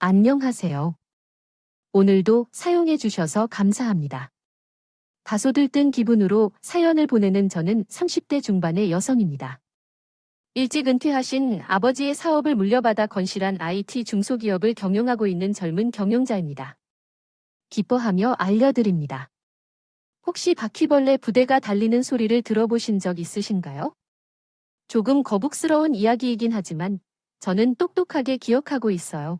안녕하세요. 오늘도 사용해 주셔서 감사합니다. 다소 들뜬 기분으로 사연을 보내는 저는 30대 중반의 여성입니다. 일찍 은퇴하신 아버지의 사업을 물려받아 건실한 IT 중소기업을 경영하고 있는 젊은 경영자입니다. 기뻐하며 알려드립니다. 혹시 바퀴벌레 부대가 달리는 소리를 들어보신 적 있으신가요? 조금 거북스러운 이야기이긴 하지만 저는 똑똑하게 기억하고 있어요.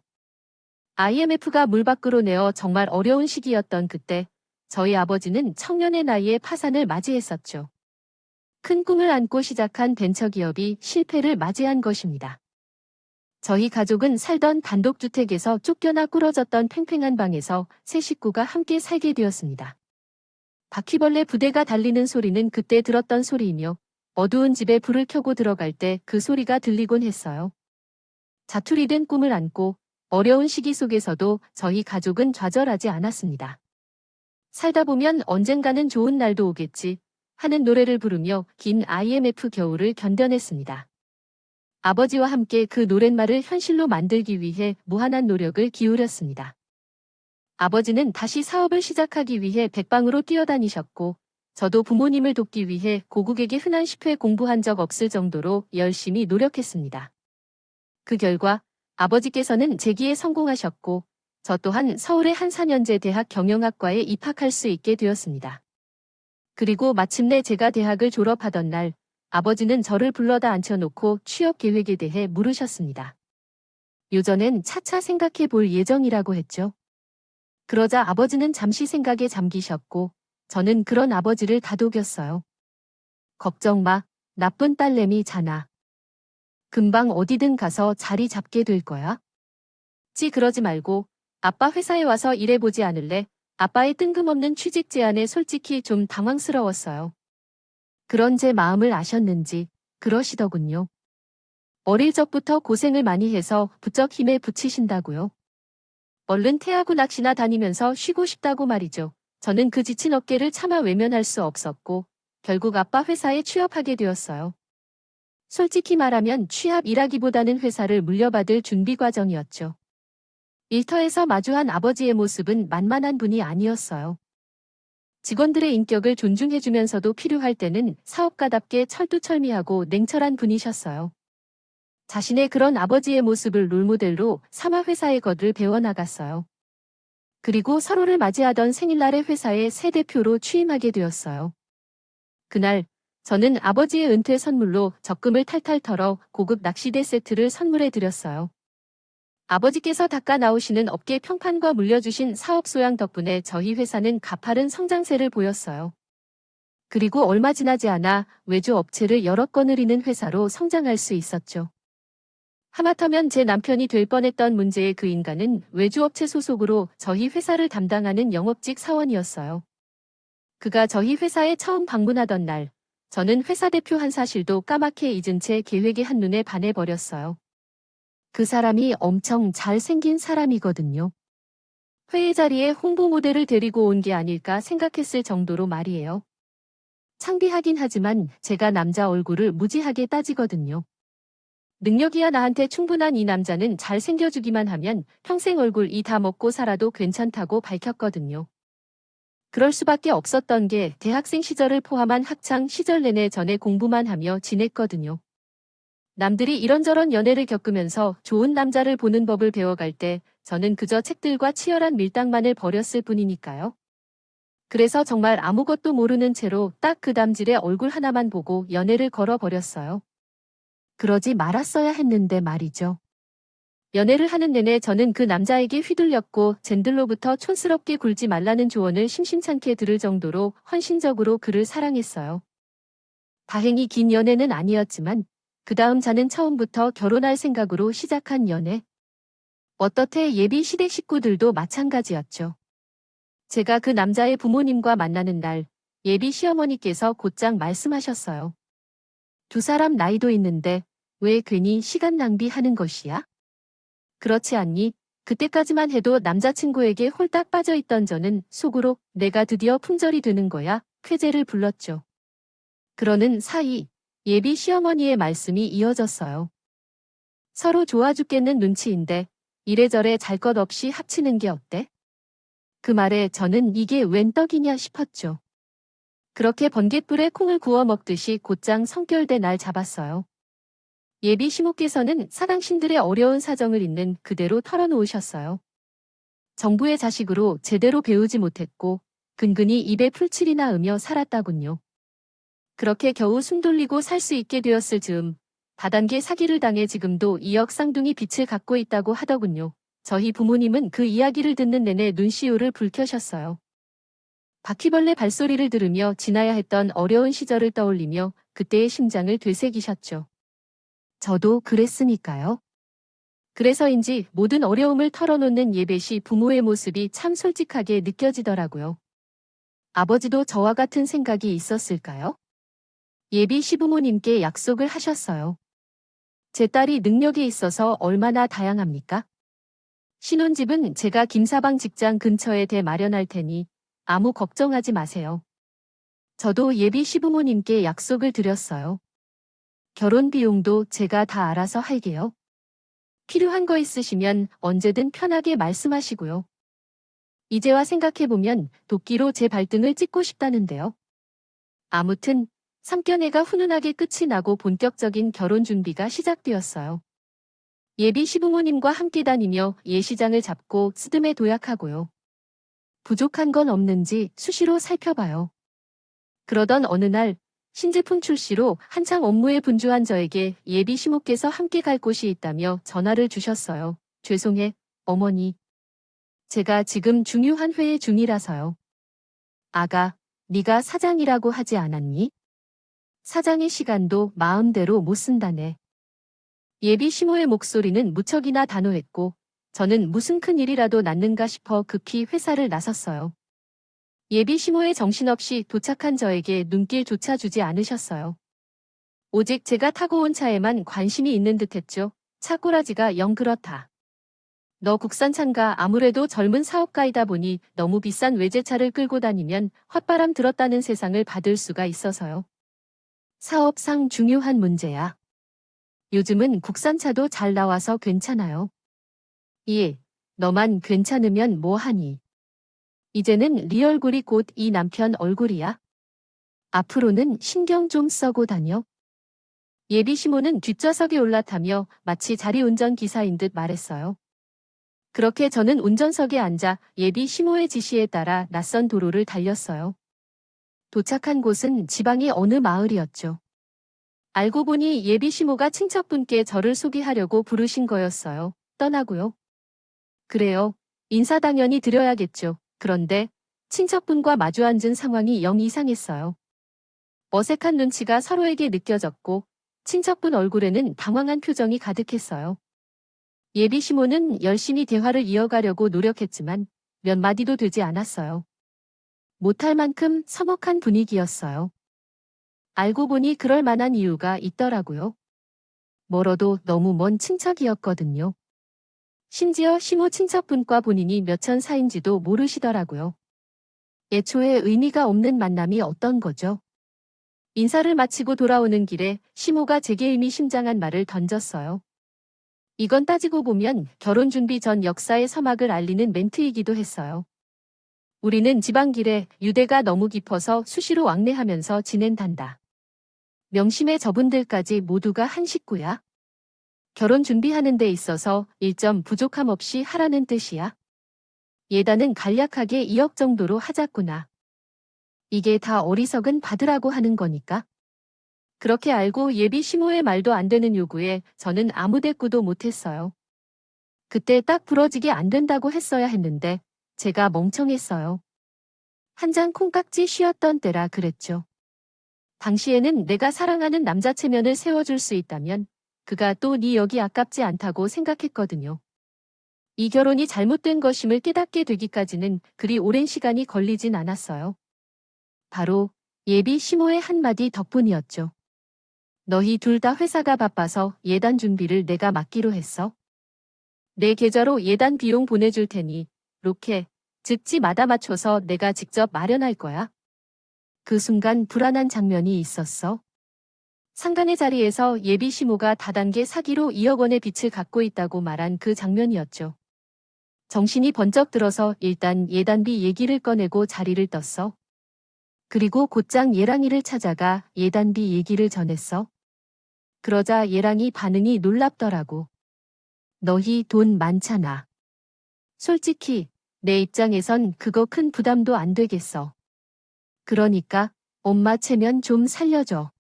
IMF가 물 밖으로 내어 정말 어려운 시기였던 그때 저희 아버지는 청년의 나이에 파산을 맞이했었죠. 큰 꿈을 안고 시작한 벤처기업이 실패를 맞이한 것입니다. 저희 가족은 살던 단독주택에서 쫓겨나 꾸러졌던 팽팽한 방에서 세 식구가 함께 살게 되었습니다. 바퀴벌레 부대가 달리는 소리는 그때 들었던 소리이며 어두운 집에 불을 켜고 들어갈 때 그 소리가 들리곤 했어요. 자투리 된 꿈을 안고 어려운 시기 속에서도 저희 가족은 좌절하지 않았습니다. 살다 보면 언젠가는 좋은 날도 오겠지 하는 노래를 부르며 긴 IMF 겨울을 견뎌냈습니다. 아버지와 함께 그 노랫말을 현실로 만들기 위해 무한한 노력을 기울였습니다. 아버지는 다시 사업을 시작하기 위해 백방으로 뛰어다니셨고 저도 부모님을 돕기 위해 고국에게 흔한 10회 공부한 적 없을 정도로 열심히 노력했습니다. 그 결과 아버지께서는 재기에 성공하셨고 저 또한 서울의 한 4년제 대학 경영학과에 입학할 수 있게 되었습니다. 그리고 마침내 제가 대학을 졸업하던 날 아버지는 저를 불러다 앉혀놓고 취업 계획에 대해 물으셨습니다. 요전엔 차차 생각해 볼 예정이라고 했죠. 그러자 아버지는 잠시 생각에 잠기셨고 저는 그런 아버지를 다독였어요. 걱정 마, 나쁜 딸내미잖아. 금방 어디든 가서 자리 잡게 될 거야. 그러지 말고 아빠 회사에 와서 일해보지 않을래? 아빠의 뜬금없는 취직 제안에 솔직히 좀 당황스러웠어요. 그런 제 마음을 아셨는지 그러시더군요. 어릴 적부터 고생을 많이 해서 부쩍 힘에 부치신다고요. 얼른 태하고 낚시나 다니면서 쉬고 싶다고 말이죠. 저는 그 지친 어깨를 차마 외면할 수 없었고 결국 아빠 회사에 취업하게 되었어요. 솔직히 말하면 취업이라기보다는 회사를 물려받을 준비 과정이었죠. 일터에서 마주한 아버지의 모습은 만만한 분이 아니었어요. 직원들의 인격을 존중해주면서도 필요할 때는 사업가답게 철두철미하고 냉철한 분이셨어요. 자신의 그런 아버지의 모습을 롤모델로 삼아 회사의 것을 배워나갔어요. 그리고 서로를 맞이하던 생일날에 회사의 새 대표로 취임하게 되었어요. 그날 저는 아버지의 은퇴 선물로 적금을 탈탈 털어 고급 낚시대 세트를 선물해 드렸어요. 아버지께서 닦아 나오시는 업계 평판과 물려주신 사업 소양 덕분에 저희 회사는 가파른 성장세를 보였어요. 그리고 얼마 지나지 않아 외주 업체를 여러 건을 잇는 회사로 성장할 수 있었죠. 하마터면 제 남편이 될 뻔했던 문제의 그 인간은 외주업체 소속으로 저희 회사를 담당하는 영업직 사원이었어요. 그가 저희 회사에 처음 방문하던 날, 저는 회사 대표 한 사실도 까맣게 잊은 채 계획에 한눈에 반해버렸어요. 그 사람이 엄청 잘생긴 사람이거든요. 회의 자리에 홍보 모델을 데리고 온 게 아닐까 생각했을 정도로 말이에요. 창피하긴 하지만 제가 남자 얼굴을 무지하게 따지거든요. 능력이야 나한테 충분한 이 남자는 잘생겨주기만 하면 평생 얼굴 이 다 먹고 살아도 괜찮다고 밝혔거든요. 그럴 수밖에 없었던 게 대학생 시절을 포함한 학창 시절 내내 전에 공부만 하며 지냈거든요. 남들이 이런저런 연애를 겪으면서 좋은 남자를 보는 법을 배워갈 때 저는 그저 책들과 치열한 밀당만을 벌였을 뿐이니까요. 그래서 정말 아무것도 모르는 채로 딱 그 담질의 얼굴 하나만 보고 연애를 걸어버렸어요. 그러지 말았어야 했는데 말이죠. 연애를 하는 내내 저는 그 남자에게 휘둘렸고 젠들로부터 촌스럽게 굴지 말라는 조언을 심심찮게 들을 정도로 헌신적으로 그를 사랑했어요. 다행히 긴 연애는 아니었지만 그 다음 자는 처음부터 결혼할 생각으로 시작한 연애. 어떻게 예비 시댁 식구들도 마찬가지였죠. 제가 그 남자의 부모님과 만나는 날 예비 시어머니께서 곧장 말씀하셨어요. 두 사람 나이도 있는데 왜 괜히 시간 낭비하는 것이야? 그렇지 않니? 그때까지만 해도 남자친구에게 홀딱 빠져있던 저는 속으로 내가 드디어 품절이 되는 거야 쾌재를 불렀죠. 그러는 사이 예비 시어머니의 말씀이 이어졌어요. 서로 좋아 죽겠는 눈치인데 이래저래 잘 것 없이 합치는 게 어때? 그 말에 저는 이게 웬 떡이냐 싶었죠. 그렇게 번갯불에 콩을 구워 먹듯이 곧장 성결대 날 잡았어요. 예비 시모께서는 사당신들의 어려운 사정을 있는 그대로 털어놓으셨어요. 정부의 자식으로 제대로 배우지 못했고 근근히 입에 풀칠이나 으며 살았다군요. 그렇게 겨우 숨 돌리고 살 수 있게 되었을 즈음 다단계 사기를 당해 지금도 2억 쌍둥이 빚을 갖고 있다고 하더군요. 저희 부모님은 그 이야기를 듣는 내내 눈시울을 붉혀셨어요. 바퀴벌레 발소리를 들으며 지나야 했던 어려운 시절을 떠올리며 그때의 심장을 되새기셨죠. 저도 그랬으니까요. 그래서인지 모든 어려움을 털어놓는 예배시 부모의 모습이 참 솔직하게 느껴지더라고요. 아버지도 저와 같은 생각이 있었을까요? 예비 시부모님께 약속을 하셨어요. 제 딸이 능력이 있어서 얼마나 다양합니까? 신혼집은 제가 김사방 직장 근처에 대마련할 테니 아무 걱정하지 마세요. 저도 예비 시부모님께 약속을 드렸어요. 결혼 비용도 제가 다 알아서 할게요. 필요한 거 있으시면 언제든 편하게 말씀하시고요. 이제와 생각해보면 도끼로 제 발등을 찍고 싶다는데요. 아무튼 3개월가 훈훈하게 끝이 나고 본격적인 결혼 준비가 시작되었어요. 예비 시부모님과 함께 다니며 예시장을 잡고 스드메 도약하고요. 부족한 건 없는지 수시로 살펴봐요. 그러던 어느 날 신제품 출시로 한창 업무에 분주한 저에게 예비 시모께서 함께 갈 곳이 있다며 전화를 주셨어요. 죄송해, 어머니. 제가 지금 중요한 회의 중이라서요. 아가, 네가 사장이라고 하지 않았니? 사장의 시간도 마음대로 못 쓴다네. 예비 시모의 목소리는 무척이나 단호했고 저는 무슨 큰일이라도 났는가 싶어 급히 회사를 나섰어요. 예비 시모의 정신없이 도착한 저에게 눈길조차 주지 않으셨어요. 오직 제가 타고 온 차에만 관심이 있는 듯했죠. 차 꼬라지가 영 그렇다. 너 국산차인가? 아무래도 젊은 사업가이다 보니 너무 비싼 외제차를 끌고 다니면 헛바람 들었다는 세상을 받을 수가 있어서요. 사업상 중요한 문제야. 요즘은 국산차도 잘 나와서 괜찮아요. 예, 너만 괜찮으면 뭐하니. 이제는 네 얼굴이 곧 이 남편 얼굴이야. 앞으로는 신경 좀 써고 다녀. 예비 시모는 뒷좌석에 올라타며 마치 자리운전 기사인 듯 말했어요. 그렇게 저는 운전석에 앉아 예비 시모의 지시에 따라 낯선 도로를 달렸어요. 도착한 곳은 지방의 어느 마을이었죠. 알고 보니 예비 시모가 친척분께 저를 소개하려고 부르신 거였어요. 떠나고요. 그래요. 인사 당연히 드려야겠죠. 그런데 친척분과 마주 앉은 상황이 영 이상했어요. 어색한 눈치가 서로에게 느껴졌고 친척분 얼굴에는 당황한 표정이 가득했어요. 예비 시모는 열심히 대화를 이어가려고 노력했지만 몇 마디도 되지 않았어요. 못할 만큼 서먹한 분위기였어요. 알고 보니 그럴 만한 이유가 있더라고요. 멀어도 너무 먼 친척이었거든요. 심지어 시모 친척분과 본인이 몇 천 사인지도 모르시더라고요. 애초에 의미가 없는 만남이 어떤 거죠? 인사를 마치고 돌아오는 길에 시모가 제게 의미심장한 말을 던졌어요. 이건 따지고 보면 결혼 준비 전 역사의 서막을 알리는 멘트이기도 했어요. 우리는 지방길에 유대가 너무 깊어서 수시로 왕래하면서 지낸단다. 명심해 저분들까지 모두가 한 식구야. 결혼 준비하는 데 있어서 일점 부족함 없이 하라는 뜻이야. 예단은 간략하게 2억 정도로 하자꾸나. 이게 다 어리석은 받으라고 하는 거니까. 그렇게 알고 예비 시모의 말도 안 되는 요구에 저는 아무 대꾸도 못했어요. 그때 딱 부러지게 안 된다고 했어야 했는데 제가 멍청했어요. 한 장 콩깍지 씌었던 때라 그랬죠. 당시에는 내가 사랑하는 남자 체면을 세워줄 수 있다면 그가 또 네 여기 아깝지 않다고 생각했거든요. 이 결혼이 잘못된 것임을 깨닫게 되기까지는 그리 오랜 시간이 걸리진 않았어요. 바로 예비 시모의 한마디 덕분이었죠. 너희 둘 다 회사가 바빠서 예단 준비를 내가 맡기로 했어. 내 계좌로 예단 비용 보내줄 테니 로켓, 즉 지마다 맞춰서 내가 직접 마련할 거야. 그 순간 불안한 장면이 있었어. 상간의 자리에서 예비 시모가 다단계 사기로 2억 원의 빚을 갖고 있다고 말한 그 장면이었죠. 정신이 번쩍 들어서 일단 예단비 얘기를 꺼내고 자리를 떴어. 그리고 곧장 예랑이를 찾아가 예단비 얘기를 전했어. 그러자 예랑이 반응이 놀랍더라고. 너희 돈 많잖아. 솔직히 내 입장에선 그거 큰 부담도 안 되겠어. 그러니까 엄마 체면 좀 살려줘.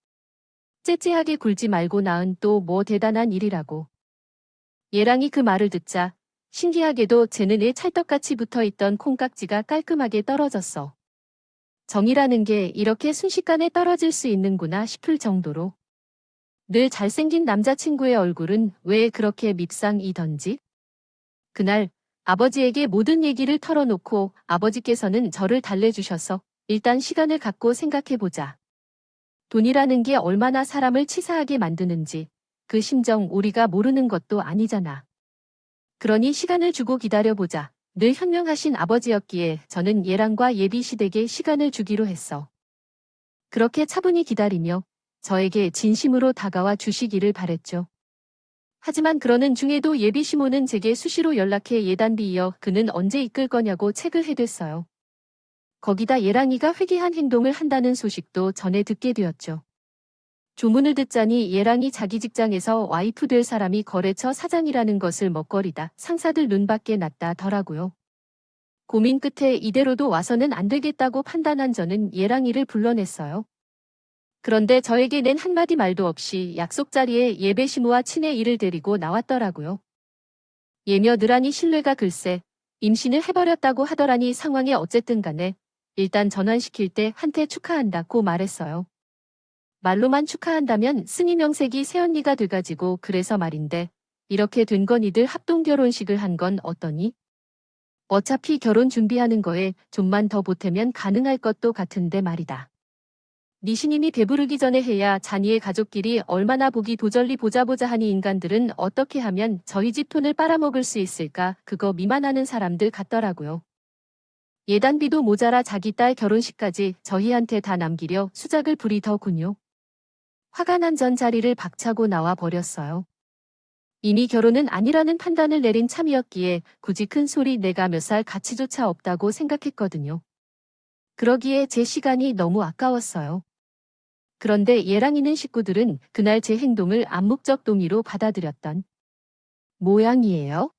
째째하게 굴지 말고 나은 또 뭐 대단한 일이라고. 예랑이 그 말을 듣자 신기하게도 제 눈에 찰떡같이 붙어있던 콩깍지가 깔끔하게 떨어졌어. 정이라는 게 이렇게 순식간에 떨어질 수 있는구나 싶을 정도로. 늘 잘생긴 남자친구의 얼굴은 왜 그렇게 밉상이던지. 그날 아버지에게 모든 얘기를 털어놓고 아버지께서는 저를 달래주셔서 일단 시간을 갖고 생각해보자. 돈이라는 게 얼마나 사람을 치사하게 만드는지 그 심정 우리가 모르는 것도 아니잖아. 그러니 시간을 주고 기다려보자. 늘 현명하신 아버지였기에 저는 예랑과 예비시댁에 시간을 주기로 했어. 그렇게 차분히 기다리며 저에게 진심으로 다가와 주시기를 바랬죠. 하지만 그러는 중에도 예비시모는 제게 수시로 연락해 예단비이어 그는 언제 이끌 거냐고 책을 해댔어요. 거기다 예랑이가 회개한 행동을 한다는 소식도 전해 듣게 되었죠. 조문을 듣자니 예랑이 자기 직장에서 와이프 될 사람이 거래처 사장이라는 것을 먹거리다 상사들 눈밖에 났다더라고요. 고민 끝에 이대로도 와서는 안 되겠다고 판단한 저는 예랑이를 불러냈어요. 그런데 저에게 낸 한마디 말도 없이 약속 자리에 예배 시모와 친의 이를 데리고 나왔더라고요. 예며 느라니 신뢰가 글쎄 임신을 해버렸다고 하더라니 상황에 어쨌든 간에 일단 전환시킬 때 한테 축하한다고 말했어요. 말로만 축하한다면 승희 명색이 새언니가 돼가지고 그래서 말인데 이렇게 된 건 이들 합동결혼식을 한 건 어떠니? 어차피 결혼 준비하는 거에 좀만 더 보태면 가능할 것도 같은데 말이다. 네 신임이 배부르기 전에 해야 자니의 가족끼리 얼마나 보기 도절리 보자 하니 인간들은 어떻게 하면 저희 집 돈을 빨아먹을 수 있을까 그거 미만하는 사람들 같더라고요. 예단비도 모자라 자기 딸 결혼식까지 저희한테 다 남기려 수작을 부리더군요. 화가 난 전 자리를 박차고 나와 버렸어요. 이미 결혼은 아니라는 판단을 내린 참이었기에 굳이 큰 소리 내가 몇 살 가치조차 없다고 생각했거든요. 그러기에 제 시간이 너무 아까웠어요. 그런데 예랑이는 식구들은 그날 제 행동을 암묵적 동의로 받아들였던 모양이에요.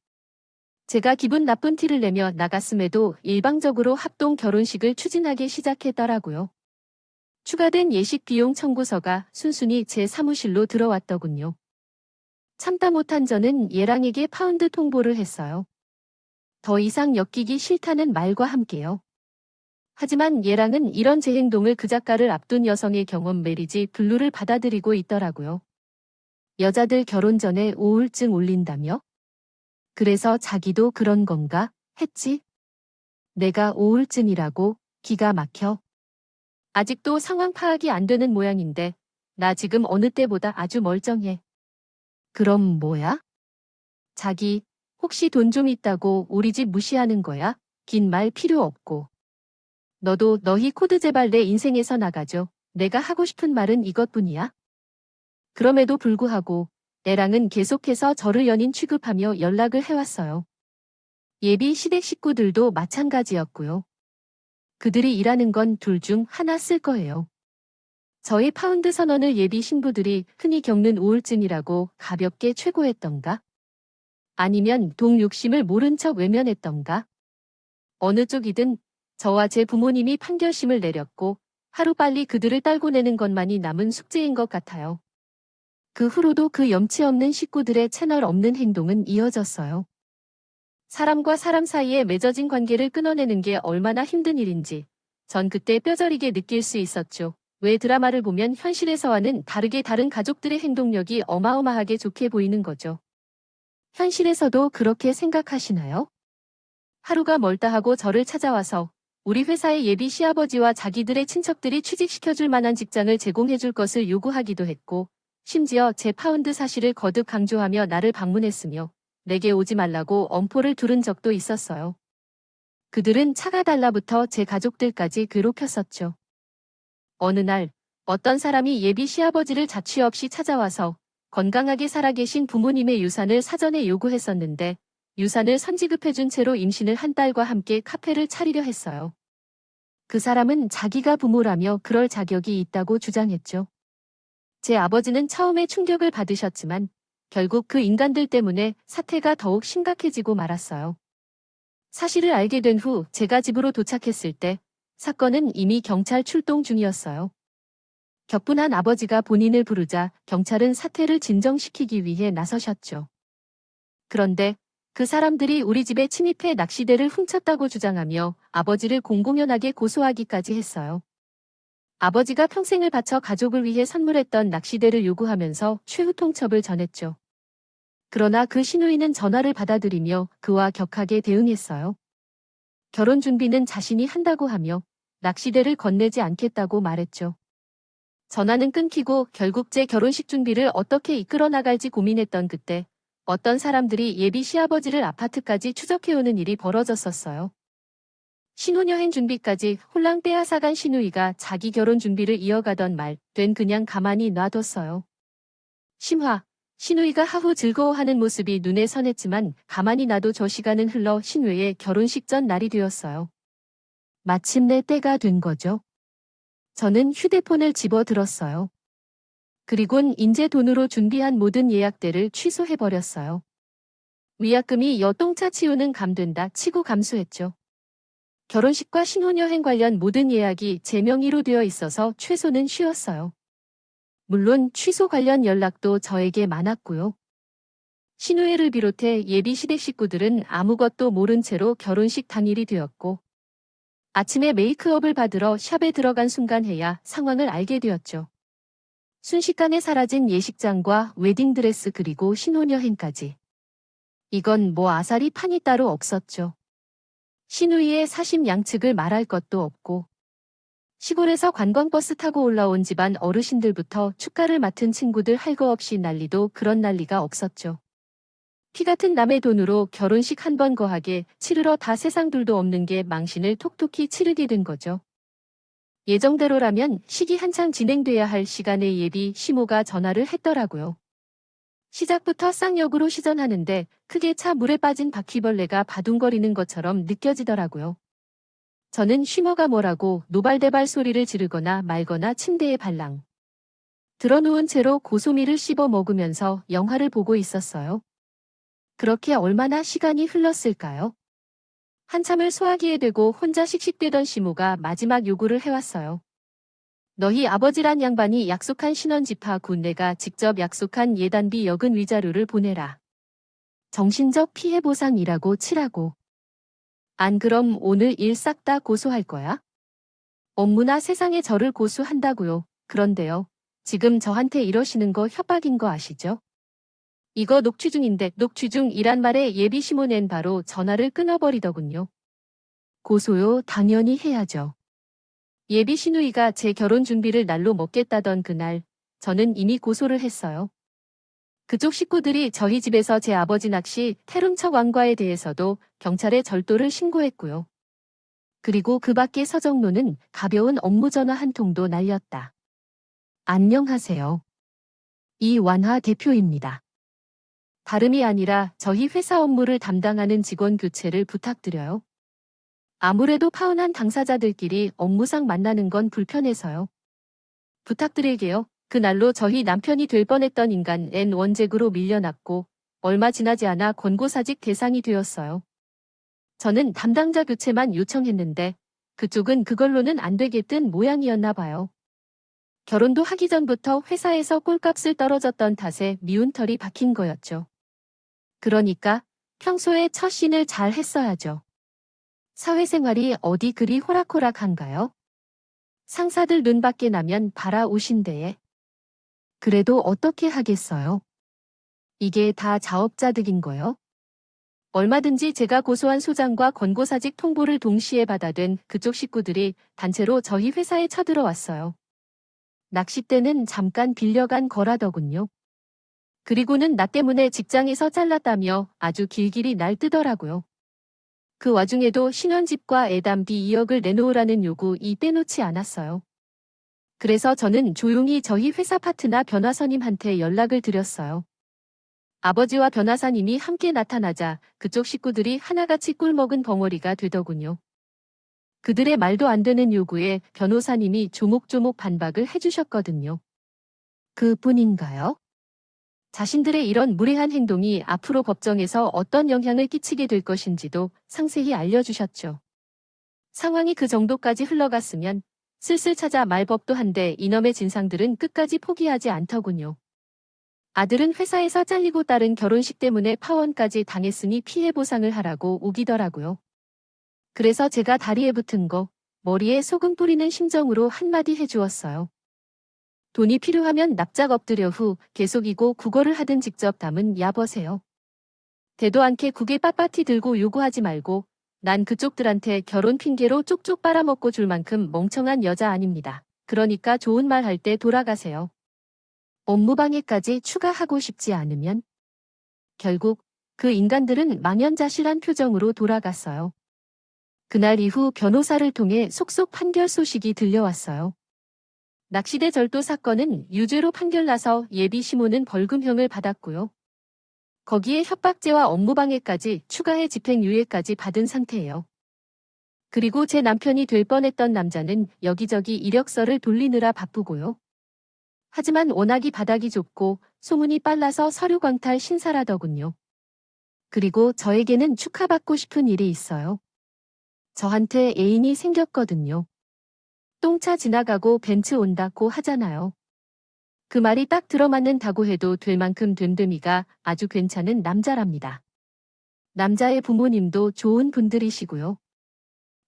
제가 기분 나쁜 티를 내며 나갔음에도 일방적으로 합동 결혼식을 추진하기 시작했더라고요. 추가된 예식 비용 청구서가 순순히 제 사무실로 들어왔더군요. 참다 못한 저는 예랑에게 파운드 통보를 했어요. 더 이상 엮이기 싫다는 말과 함께요. 하지만 예랑은 이런 제 행동을 그 작가를 앞둔 여성의 경험 메리지 블루를 받아들이고 있더라고요. 여자들 결혼 전에 우울증 올린다며? 그래서 자기도 그런 건가? 했지? 내가 우울증이라고? 기가 막혀. 아직도 상황 파악이 안 되는 모양인데 나 지금 어느 때보다 아주 멀쩡해. 그럼 뭐야? 자기 혹시 돈 좀 있다고 우리 집 무시하는 거야? 긴 말 필요 없고. 너도 너희 코드 제발 내 인생에서 나가줘. 내가 하고 싶은 말은 이것뿐이야. 그럼에도 불구하고 애랑은 계속해서 저를 연인 취급하며 연락을 해왔어요. 예비 시댁 식구들도 마찬가지였고요. 그들이 일하는 건 둘 중 하나 쓸 거예요. 저희 파운드 선언을 예비 신부들이 흔히 겪는 우울증이라고 가볍게 최고했던가? 아니면 동 욕심을 모른 척 외면했던가? 어느 쪽이든 저와 제 부모님이 판결심을 내렸고 하루빨리 그들을 딸고 내는 것만이 남은 숙제인 것 같아요. 그 후로도 그 염치 없는 식구들의 채널 없는 행동은 이어졌어요. 사람과 사람 사이에 맺어진 관계를 끊어내는 게 얼마나 힘든 일인지 전 그때 뼈저리게 느낄 수 있었죠. 왜 드라마를 보면 현실에서와는 다르게 다른 가족들의 행동력이 어마어마하게 좋게 보이는 거죠. 현실에서도 그렇게 생각하시나요? 하루가 멀다 하고 저를 찾아와서 우리 회사의 예비 시아버지와 자기들의 친척들이 취직시켜줄 만한 직장을 제공해줄 것을 요구하기도 했고 심지어 제 파운드 사실을 거듭 강조하며 나를 방문했으며 내게 오지 말라고 엄포를 두른 적도 있었어요. 그들은 차가 달라부터 제 가족들까지 괴롭혔었죠. 어느 날 어떤 사람이 예비 시아버지를 자취 없이 찾아와서 건강하게 살아계신 부모님의 유산을 사전에 요구했었는데 유산을 선지급해준 채로 임신을 한 딸과 함께 카페를 차리려 했어요. 그 사람은 자기가 부모라며 그럴 자격이 있다고 주장했죠. 제 아버지는 처음에 충격을 받으셨지만 결국 그 인간들 때문에 사태가 더욱 심각해지고 말았어요. 사실을 알게 된 후 제가 집으로 도착했을 때 사건은 이미 경찰 출동 중이었어요. 격분한 아버지가 본인을 부르자 경찰은 사태를 진정시키기 위해 나서셨죠. 그런데 그 사람들이 우리 집에 침입해 낚시대를 훔쳤다고 주장하며 아버지를 공공연하게 고소하기까지 했어요. 아버지가 평생을 바쳐 가족을 위해 선물했던 낚시대를 요구하면서 최후 통첩을 전했죠. 그러나 그 시누이는 전화를 받아들이며 그와 격하게 대응했어요. 결혼 준비는 자신이 한다고 하며 낚시대를 건네지 않겠다고 말했죠. 전화는 끊기고 결국 제 결혼식 준비를 어떻게 이끌어 나갈지 고민했던 그때 어떤 사람들이 예비 시아버지를 아파트까지 추적해오는 일이 벌어졌었어요. 신혼여행 준비까지 홀랑 빼앗아간 시누이가 자기 결혼 준비를 이어가던 말 된 그냥 가만히 놔뒀어요. 심화, 시누이가 하후 즐거워하는 모습이 눈에 선했지만 가만히 놔도 저 시간은 흘러 신우의 결혼식 전 날이 되었어요. 마침내 때가 된 거죠. 저는 휴대폰을 집어들었어요. 그리곤 인제 돈으로 준비한 모든 예약대를 취소해버렸어요. 위약금이 여똥차 치우는 감된다 치고 감수했죠. 결혼식과 신혼여행 관련 모든 예약이 제 명의로 되어 있어서 최소는 쉬었어요. 물론 취소 관련 연락도 저에게 많았고요. 신우회를 비롯해 예비 시댁 식구들은 아무것도 모른 채로 결혼식 당일이 되었고 아침에 메이크업을 받으러 샵에 들어간 순간에야 상황을 알게 되었죠. 순식간에 사라진 예식장과 웨딩드레스 그리고 신혼여행까지. 이건 뭐 아사리 판이 따로 없었죠. 시누이의 사심 양측을 말할 것도 없고 시골에서 관광버스 타고 올라온 집안 어르신들부터 축가를 맡은 친구들 할 거 없이 난리도 그런 난리가 없었죠. 피 같은 남의 돈으로 결혼식 한 번 거하게 치르러 다 세상둘도 없는 게 망신을 톡톡히 치르게 된 거죠. 예정대로라면 식이 한창 진행돼야 할 시간에 예비 시모가 전화를 했더라고요. 시작부터 쌍욕으로 시전하는데 크게 차 물에 빠진 바퀴벌레가 바둥거리는 것처럼 느껴지더라고요. 저는 쉬머가 뭐라고 노발대발 소리를 지르거나 말거나 침대에 발랑 들어누운 채로 고소미를 씹어 먹으면서 영화를 보고 있었어요. 그렇게 얼마나 시간이 흘렀을까요? 한참을 소화기에 대고 혼자 씩씩대던 시모가 마지막 요구를 해왔어요. 너희 아버지란 양반이 약속한 신혼집하고 내가 직접 약속한 예단비 여근 위자료를 보내라. 정신적 피해 보상이라고 치라고. 안 그럼 오늘 일 싹 다 고소할 거야? 업무나 세상에 저를 고소한다고요. 그런데요. 지금 저한테 이러시는 거 협박인 거 아시죠? 이거 녹취 중인데 녹취 중이란 말에 예비 시모는 바로 전화를 끊어버리더군요. 고소요, 당연히 해야죠. 예비 시누이가 제 결혼 준비를 날로 먹겠다던 그날, 저는 이미 고소를 했어요. 그쪽 식구들이 저희 집에서 제 아버지 낚시 태릉처 왕과에 대해서도 경찰에 절도를 신고했고요. 그리고 그 밖에 서정로는 가벼운 업무 전화 한 통도 날렸다. 안녕하세요. 이완화 대표입니다. 다름이 아니라 저희 회사 업무를 담당하는 직원 교체를 부탁드려요. 아무래도 파혼한 당사자들끼리 업무상 만나는 건 불편해서요. 부탁드릴게요. 그날로 저희 남편이 될 뻔했던 인간 N 원잭으로 밀려났고 얼마 지나지 않아 권고사직 대상이 되었어요. 저는 담당자 교체만 요청했는데 그쪽은 그걸로는 안 되겠던 모양이었나 봐요. 결혼도 하기 전부터 회사에서 꼴값을 떨어졌던 탓에 미운 털이 박힌 거였죠. 그러니까 평소에 첫 씬을 잘 했어야죠. 사회생활이 어디 그리 호락호락한가요? 상사들 눈밖에 나면 바라오신대에. 그래도 어떻게 하겠어요? 이게 다 자업자득인 거요? 얼마든지 제가 고소한 소장과 권고사직 통보를 동시에 받아든 그쪽 식구들이 단체로 저희 회사에 쳐들어왔어요. 낚싯대는 잠깐 빌려간 거라더군요. 그리고는 나 때문에 직장에서 잘랐다며 아주 길길이 날 뜨더라고요. 그 와중에도 신혼집과 애담비 2억을 내놓으라는 요구 빼놓지 않았어요. 그래서 저는 조용히 저희 회사 파트너 변호사님한테 연락을 드렸어요. 아버지와 변호사님이 함께 나타나자 그쪽 식구들이 하나같이 꿀먹은 벙어리가 되더군요. 그들의 말도 안 되는 요구에 변호사님이 조목조목 반박을 해주셨거든요. 그뿐인가요? 자신들의 이런 무례한 행동이 앞으로 법정에서 어떤 영향을 끼치게 될 것인지도 상세히 알려주셨죠. 상황이 그 정도까지 흘러갔으면 슬슬 찾아 말 법도 한데 이놈의 진상들은 끝까지 포기하지 않더군요. 아들은 회사에서 잘리고 딸은 결혼식 때문에 파혼까지 당했으니 피해 보상을 하라고 우기더라고요. 그래서 제가 다리에 붙은 거, 머리에 소금 뿌리는 심정으로 한마디 해주었어요. 돈이 필요하면 납작 엎드려 후 계속이고 국어를 하든 직접 담은 야버세요. 대도 않게 국에 빳빳이 들고 요구하지 말고 난 그쪽들한테 결혼 핑계로 쪽쪽 빨아먹고 줄 만큼 멍청한 여자 아닙니다. 그러니까 좋은 말 할 때 돌아가세요. 업무방해까지 추가하고 싶지 않으면 결국 그 인간들은 망연자실한 표정으로 돌아갔어요. 그날 이후 변호사를 통해 속속 판결 소식이 들려왔어요. 낚시대 절도 사건은 유죄로 판결나서 예비 시모는 벌금형을 받았고요. 거기에 협박죄와 업무방해까지 추가해 집행유예까지 받은 상태예요. 그리고 제 남편이 될 뻔했던 남자는 여기저기 이력서를 돌리느라 바쁘고요. 하지만 워낙이 바닥이 좁고 소문이 빨라서 서류 광탈 신사라더군요. 그리고 저에게는 축하받고 싶은 일이 있어요. 저한테 애인이 생겼거든요. 똥차 지나가고 벤츠 온다고 하잖아요. 그 말이 딱 들어맞는다고 해도 될 만큼 됨됨이가 아주 괜찮은 남자랍니다. 남자의 부모님도 좋은 분들이시고요.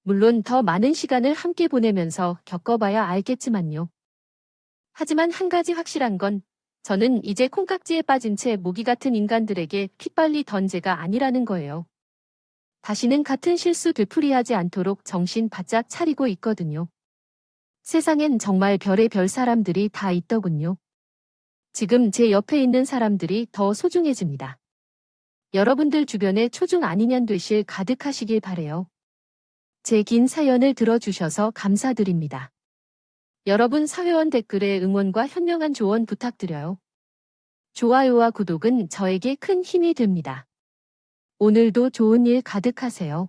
물론 더 많은 시간을 함께 보내면서 겪어봐야 알겠지만요. 하지만 한 가지 확실한 건 저는 이제 콩깍지에 빠진 채 모기 같은 인간들에게 핏발리던 제가 아니라는 거예요. 다시는 같은 실수 되풀이하지 않도록 정신 바짝 차리고 있거든요. 세상엔 정말 별의별 사람들이 다 있더군요. 지금 제 옆에 있는 사람들이 더 소중해집니다. 여러분들 주변에 초중 아니년 되실 가득하시길 바래요. 제 긴 사연을 들어주셔서 감사드립니다. 여러분 사회원 댓글에 응원과 현명한 조언 부탁드려요. 좋아요와 구독은 저에게 큰 힘이 됩니다. 오늘도 좋은 일 가득하세요.